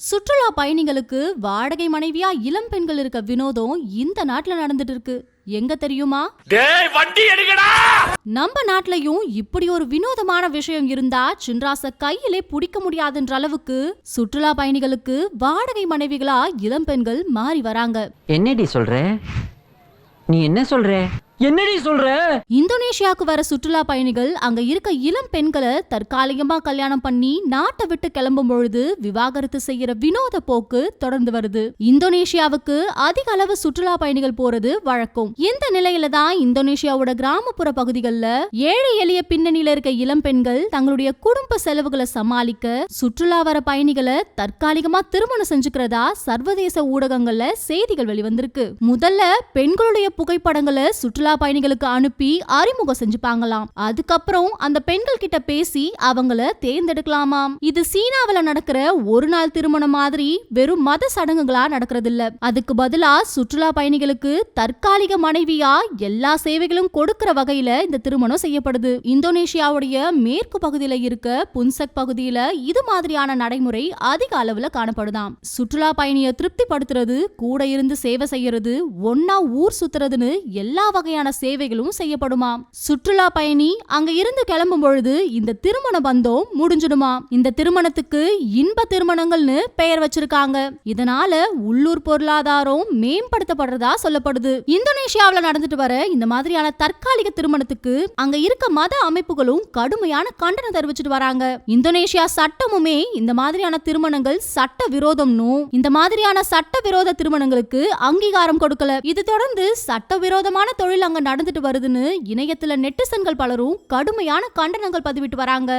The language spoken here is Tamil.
சுற்றுலா பயணிகளுக்கு வாடகை மனைவியா இளம் பெண்கள் இருக்க வினோதம் இந்த நாட்டுல நடந்துட்டு இருக்கு. எங்க தெரியுமா? நம்ம நாட்டிலையும் இப்படி ஒரு வினோதமான விஷயம் இருந்தா சின்ராச கையிலே பிடிக்க முடியாதுன்ற அளவுக்கு சுற்றுலா பயணிகளுக்கு வாடகை மனைவிகளா இளம் பெண்கள் மாறி வராங்க. என்னடி சொல்ற? நீ என்ன சொல்ற? என்னடி சொல்ற? இந்தோனேஷியாவுக்கு வர சுற்றுலா பயணிகள் அங்க இருக்க இளம் பெண்களை தற்காலிகமா கல்யாணம் பண்ணி நாட்டை விட்டு கிளம்பும் பொழுது விவாகரத்து செய்யற வினோத போக்கு தொடர்ந்து வருது. இந்தோனேஷியாவுக்கு அதிக அளவு சுற்றுலா பயணிகள் போறது வழக்கம். இந்த நிலையில தான் இந்தோனேஷியாவோட கிராமப்புற பகுதிகளில் ஏழை எளிய பின்னணியில இருக்க இளம் பெண்கள் தங்களுடைய குடும்ப செலவுகளை சமாளிக்க சுற்றுலா வர பயணிகளை தற்காலிகமா திருமணம் செஞ்சுக்கிறதா சர்வதேச ஊடகங்கள்ல செய்திகள் வெளிவந்திருக்கு. முதல்ல பெண்களுடைய புகைப்படங்களை சுற்றுலா பயணிகளுக்கு அனுப்பி அறிமுகம் செஞ்சுப்பாங்களாம். அதுக்கப்புறம் அந்த பெண்கள் கிட்ட பேசி அவங்கள தேர்ந்தெடுக்கலாமாம். இது சீனாவில நடக்கிற ஒரு நாள் திருமணம் மாதிரி வெறும் மத சடங்குகளா நடக்கிறது இல்ல. அதுக்கு பதிலா சுற்றுலா பயணிகளுக்கு தற்காலிக மனைவியா எல்லா சேவைகளும் கொடுக்கிற வகையில இந்த திருமணம் செய்யப்படுது. இந்தோனேஷியாவுடைய மேற்கு பகுதியில இருக்க புன்சக் பகுதியில இது மாதிரியான நடைமுறை அதிக அளவுல காணப்படுதாம். சுற்றுலா பயணியை திருப்திப்படுத்துறது, கூட இருந்து சேவை செய்யறது, ஒன்னா ஊர் சுத்துறதுன்னு எல்லா வகையான சேவைகளும் செய்யப்படுமா. சுற்றுலா பயணி அங்க இருந்து கிளம்பும் பொழுது இந்த திருமண பந்தம் முடிஞ்சிடுமா. இந்த திருமணத்துக்கு இன்ப திருமணங்கள்னு பெயர் வச்சிருக்காங்க. இதனால உள்ளூர் பொருளாதாரம் மேம்படுத்தப்படுறதா சொல்லப்படுது. இந்தோனேஷியாவில் நடந்துட்டு வர இந்த மாதிரியான தற்காலிக திருமணத்துக்கு அங்க இருக்க மத அமைப்புகளும் கடுமையான கண்டனம் தெரிவிச்சிட்டு வராங்க. இந்தோனேஷியா சட்டமுமே இந்த மாதிரியான திருமணங்கள் சட்ட விரோதம்னு, இந்த மாதிரியான சட்ட விரோத திருமணங்களுக்கு அங்கீகாரம் கொடுக்கல. இது தொடர்ந்து சட்டவிரோதமான தொழில் அங்க நடந்துட்டு வருதுன்னு இணையத்துல நெட்டிசன்கள் பலரும் கடுமையான கண்டனங்கள் பதிவிட்டு வராங்க.